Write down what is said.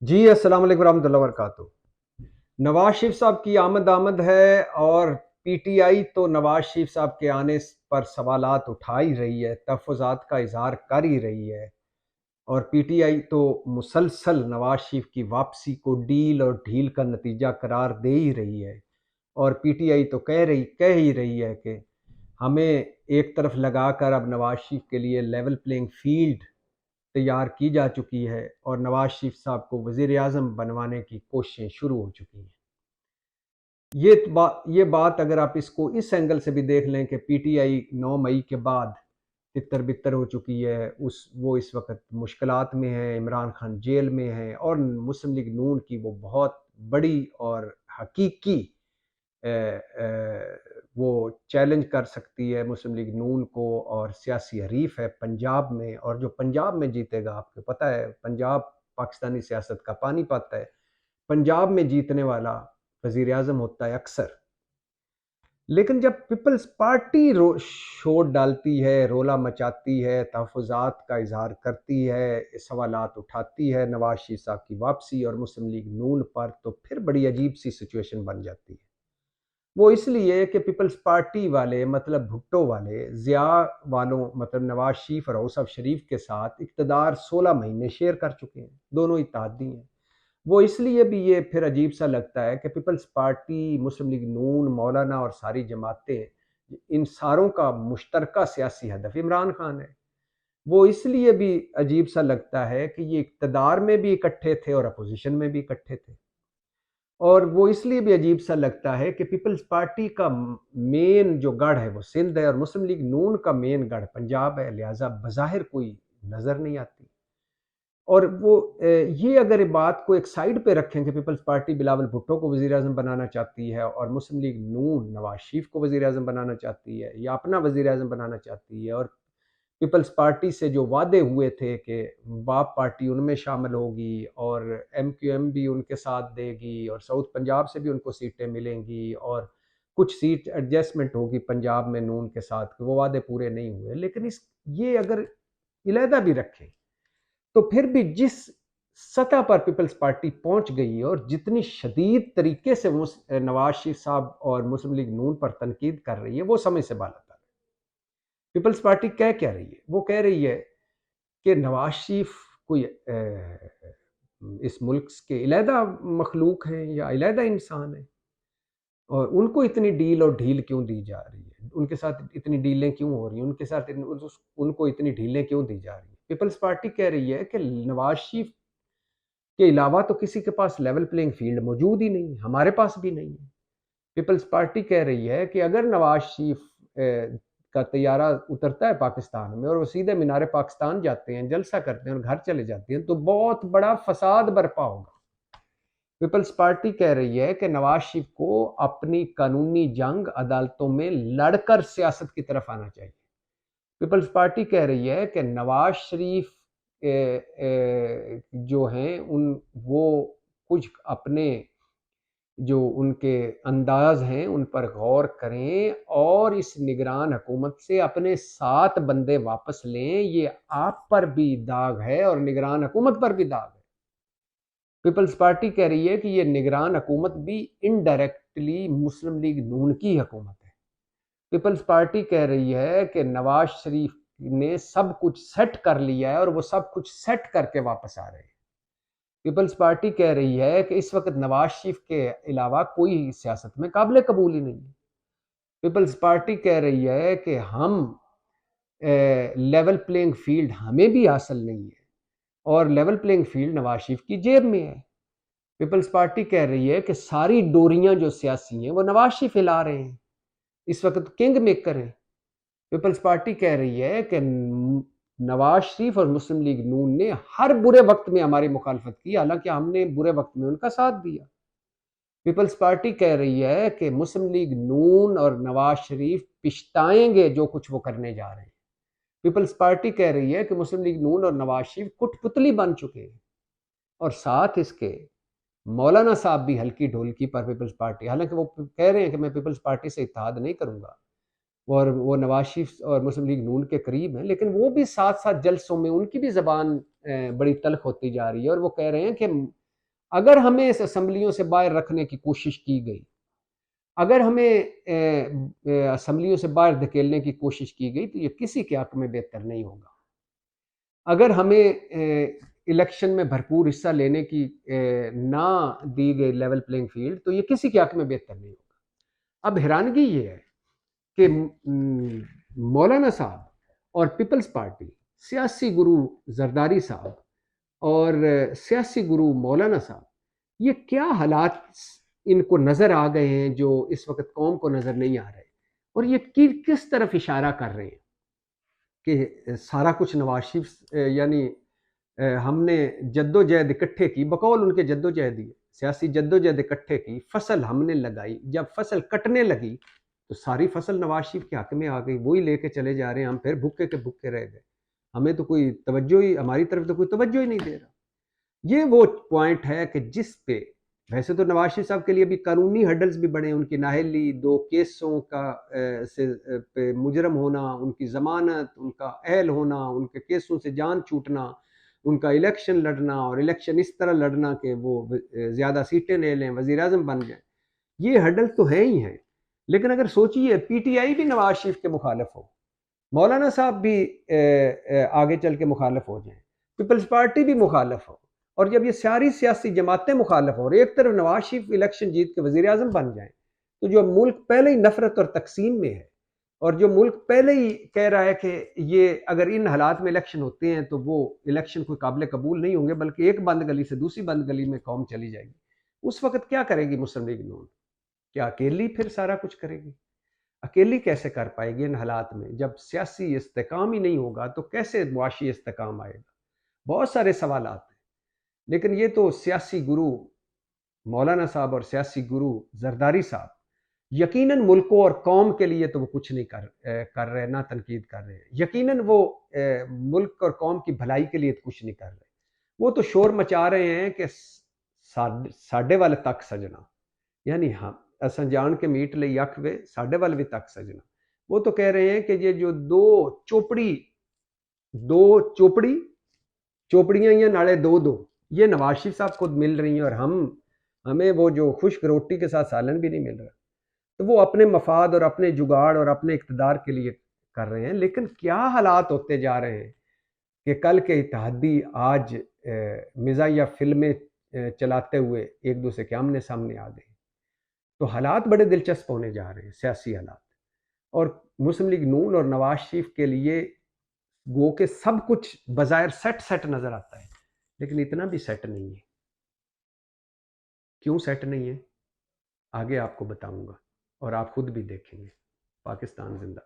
जी अस्सलाम वालेकुम रहमतुल्लाहि व बरकातुहू। नवाज शरीफ साहब की आमद आमद है और पीटीआई तो नवाज शरीफ साहब के आने पर सवालात उठा ही रही है, तहफ़्फ़ुज़ात का इज़हार कर ही रही है। और पीटीआई तो मुसलसल नवाज शरीफ की वापसी को डील और ढील का नतीजा करार दे ही रही है। और पीटीआई तो कह ही रही है कि हमें एक तरफ लगाकर अब नवाज शरीफ के लिए लेवल प्लेइंग फील्ड तैयार की जा चुकी है और नवाज शरीफ साहब को वज़ीर आज़म बनवाने की कोशिशें शुरू हो चुकी हैं। ये बात अगर आप इसको इस एंगल से भी देख लें कि पीटीआई 9 मई के बाद तितर बितर हो चुकी है, वो इस वक्त मुश्किलात में है, इमरान खान जेल में है और मुस्लिम लीग नून की वो बहुत बड़ी और हकीकी वो चैलेंज कर सकती है मुस्लिम लीग नून को और सियासी हरीफ है पंजाब में। और जो पंजाब में जीतेगा, आपको पता है पंजाब पाकिस्तानी सियासत का पानीपत है। पंजाब में जीतने वाला वज़ीर आज़म होता है अक्सर। लेकिन जब पीपल्स पार्टी शोर डालती है, रोला मचाती है, तहफ़्फ़ुज़ात का इज़हार करती है, सवालात उठाती है नवाज शरीफ साहब की वापसी और मुस्लिम लीग नून पर, तो फिर बड़ी अजीब सी सिचुएशन बन जाती है। वो इसलिए कि पीपल्स पार्टी वाले मतलब भुट्टो वाले, ज़िया वालों मतलब नवाज शरीफ और औसफ शरीफ के साथ इक़्तिदार 16 महीने शेयर कर चुके हैं, दोनों इत्तेहादी हैं। वो इसलिए भी ये फिर अजीब सा लगता है कि पीपल्स पार्टी, मुस्लिम लीग नून, मौलाना और सारी जमातें, इन सारों का मुश्तरका सियासी हदफ इमरान खान है। वो इसलिए भी अजीब सा लगता है कि ये इक़्तिदार में भी इकट्ठे थे और अपोज़िशन में भी इकट्ठे थे। और वो इसलिए भी अजीब सा लगता है कि पीपल्स पार्टी का मेन जो गढ़ है वो सिंध है और मुस्लिम लीग नून का मेन गढ़ पंजाब है, लिहाजा बज़ाहिर कोई नज़र नहीं आती। और वो ये अगर बात को एक साइड पे रखें कि पीपल्स पार्टी बिलावल भुट्टो को वज़ीर आज़म बनाना चाहती है और मुस्लिम लीग नून नवाज शरीफ को वज़ीर आज़म बनाना चाहती है या अपना वज़ीर आज़म बनाना चाहती है, और पीपल्स पार्टी से जो वादे हुए थे कि बाप पार्टी उनमें शामिल होगी और एमक्यूएम भी उनके साथ देगी और साउथ पंजाब से भी उनको सीटें मिलेंगी और कुछ सीट एडजस्टमेंट होगी पंजाब में नून के साथ, वो वादे पूरे नहीं हुए। लेकिन ये अगर इलेहदा भी रखें तो फिर भी जिस सतह पर पीपल्स पार्टी पहुंच गई और जितनी शदीद तरीके से नवाज शरीफ साहब और मुस्लिम लीग नून पर तनकीद कर रही है, वो समझ से बाहर है। पीपल्स पार्टी कह क्या रही है? वो कह रही है कि नवाज शरीफ कोई इस मुल्क के इलेहदा मखलूक हैं या इलेहदा इंसान है, और उनको इतनी डील और ढील क्यों दी जा रही है, उनके साथ इतनी डीलें क्यों हो रही हैं, उनके साथ उनको इतनी ढीलें क्यों दी जा रही है। पीपल्स पार्टी कह रही है कि नवाज शरीफ के अलावा तो किसी के पास लेवल प्लेइंग फील्ड मौजूद ही नहीं है, हमारे पास भी नहीं है। पीपल्स पार्टी कह रही है कि अगर नवाज शरीफ का तैयारा उतरता है पाकिस्तान में और वो सीधे मीनार पाकिस्तान जाते हैं, जलसा करते हैं और घर चले जाते हैं, तो बहुत बड़ा फसाद बर्पा होगा। पीपल्स पार्टी कह रही है कि नवाज शरीफ को अपनी कानूनी जंग अदालतों में लड़कर सियासत की तरफ आना चाहिए। पीपल्स पार्टी कह रही है कि नवाज शरीफ जो हैं वो कुछ अपने जो उनके अंदाज हैं उन पर गौर करें और इस निगरान हुकूमत से अपने 7 बंदे वापस लें। ये आप पर भी दाग है और निगरान हुकूमत पर भी दाग है। पीपल्स पार्टी कह रही है कि ये निगरान हुकूमत भी इनडायरेक्टली मुस्लिम लीग नून की हुकूमत है। पीपल्स पार्टी कह रही है कि नवाज शरीफ ने सब कुछ सेट कर लिया है और वो सब कुछ सेट करके वापस आ रहे हैं। पीपल्स पार्टी कह रही है कि इस वक्त नवाज शरीफ के अलावा कोई सियासत में काबिल कबूल ही नहीं है। पीपल्स पार्टी कह रही है कि हम लेवल प्लेइंग फील्ड हमें भी हासिल नहीं है और level playing field Nawaz Sharif की जेब में है। पीपल्स पार्टी कह रही है कि सारी डोरियां जो सियासी हैं वो नवाज शरीफ हिला रहे हैं, इस वक्त किंग मेकर हैं। पीपल्स पार्टी कह रही है कि नवाज शरीफ और मुस्लिम लीग नून ने हर बुरे वक्त में हमारी मुखालफत की, हालांकि हमने बुरे वक्त में उनका साथ दिया। पीपल्स पार्टी कह रही है कि मुस्लिम लीग नून और नवाज शरीफ पिछताएंगे जो कुछ वो करने जा रहे हैं। पीपल्स पार्टी कह रही है कि मुस्लिम लीग नून और नवाज शरीफ कुठपुतली बन चुके हैं। और साथ इसके मौलाना साहब भी हल्की ढोलकी पर पीपल्स पार्टी, हालांकि वो कह रहे हैं कि मैं पीपल्स पार्टी से इत्तेहाद नहीं करूंगा और वो नवाज शरीफ और मुस्लिम लीग नून के करीब हैं, लेकिन वो भी साथ साथ जलसों में उनकी भी ज़बान बड़ी तल्ख होती जा रही है और वो कह रहे हैं कि اگر ہمیں اس اسمبلیوں سے باہر رکھنے کی کوشش کی گئی، اگر ہمیں اسمبلیوں سے باہر دھکیلنے کی کوشش کی گئی تو یہ کسی کے حق میں بہتر نہیں ہوگا۔ اگر ہمیں الیکشن میں بھرپور حصہ لینے کی نہ دی گئی لیول پلینگ فیلڈ تو یہ کسی کے حق میں بہتر نہیں ہوگا۔ اب حیرانگی یہ ہے کہ مولانا صاحب اور پیپلز پارٹی، سیاسی گرو زرداری صاحب اور سیاسی گرو مولانا صاحب، یہ کیا حالات ان کو نظر آ گئے ہیں جو اس وقت قوم کو نظر نہیں آ رہے، اور یہ کس طرف اشارہ کر رہے ہیں کہ سارا کچھ نواز شریف یعنی ہم نے جد و جہد اکٹھے کی، بقول ان کے جد و جہد سیاسی جد و جہد اکٹھے کی، فصل ہم نے لگائی، جب فصل کٹنے لگی تو ساری فصل نواز شریف کے حق میں آ گئی، وہی لے کے چلے جا رہے ہیں، ہم پھر بھوکے کے بھوکے رہ گئے، ہمیں تو کوئی توجہ ہی، ہماری طرف تو کوئی توجہ ہی نہیں دے رہا۔ یہ وہ پوائنٹ ہے کہ جس پہ ویسے تو نواز شریف صاحب کے لیے بھی قانونی ہرڈلز بھی بڑے ہیں، ان کی نااہلی، 2 کیسوں کا پہ مجرم ہونا، ان کی ضمانت، ان کا اہل ہونا، ان کے کیسوں سے جان چھوٹنا، ان کا الیکشن لڑنا، اور الیکشن اس طرح لڑنا کہ وہ زیادہ سیٹیں لے لیں، وزیر اعظم بن جائیں، یہ ہرڈل تو ہیں ہی ہیں۔ لیکن اگر سوچیے پی ٹی آئی بھی نواز شریف کے مخالف ہو، مولانا صاحب بھی آگے چل کے مخالف ہو جائیں، پیپلز پارٹی بھی مخالف ہو، اور جب یہ ساری سیاسی جماعتیں مخالف ہوں اور ایک طرف نواز شریف الیکشن جیت کے وزیر اعظم بن جائیں، تو جو ملک پہلے ہی نفرت اور تقسیم میں ہے، اور جو ملک پہلے ہی کہہ رہا ہے کہ یہ اگر ان حالات میں الیکشن ہوتے ہیں تو وہ الیکشن کوئی قابل قبول نہیں ہوں گے، بلکہ ایک بند گلی سے دوسری بند گلی میں قوم چلی جائے گی، اس وقت کیا کرے گی مسلم لیگ نون؟ کیا اکیلی پھر سارا کچھ کرے گی؟ اکیلی کیسے کر پائے گی ان حالات میں؟ جب سیاسی استحکام ہی نہیں ہوگا تو کیسے معاشی استحکام آئے گا؟ بہت سارے سوالات ہیں، لیکن یہ تو سیاسی گرو مولانا صاحب اور سیاسی گرو زرداری صاحب یقیناً ملکوں اور قوم کے لیے تو وہ کچھ نہیں کر رہے، نہ تنقید کر رہے ہیں، یقیناً وہ ملک اور قوم کی بھلائی کے لیے تو کچھ نہیں کر رہے، وہ تو شور مچا رہے ہیں کہ ساڈے والے تک سجنا، یعنی ہم اساں جان کے میٹ لئی اکھ وے ساڈے والے بھی تک سجنا۔ وہ تو کہہ رہے ہیں کہ یہ جو دو چوپڑیاں یا نالے دو یہ نواز شریف صاحب خود مل رہی ہیں، اور ہمیں وہ جو خشک روٹی کے ساتھ سالن بھی نہیں مل رہا، تو وہ اپنے مفاد اور اپنے جگاڑ اور اپنے اقتدار کے لیے کر رہے ہیں۔ لیکن کیا حالات ہوتے جا رہے ہیں کہ کل کے اتحادی آج مزاحیہ فلمیں چلاتے ہوئے ایک دوسرے کے آمنے سامنے آ گئے، تو حالات بڑے دلچسپ ہونے جا رہے ہیں، سیاسی حالات، اور مسلم لیگ نون اور نواز شریف کے لیے گو کہ سب کچھ بظاہر سیٹ نظر آتا ہے، لیکن اتنا بھی سیٹ نہیں ہے۔ کیوں سیٹ نہیں ہے آگے آپ کو بتاؤں گا، اور آپ خود بھی دیکھیں گے۔ پاکستان زندہ۔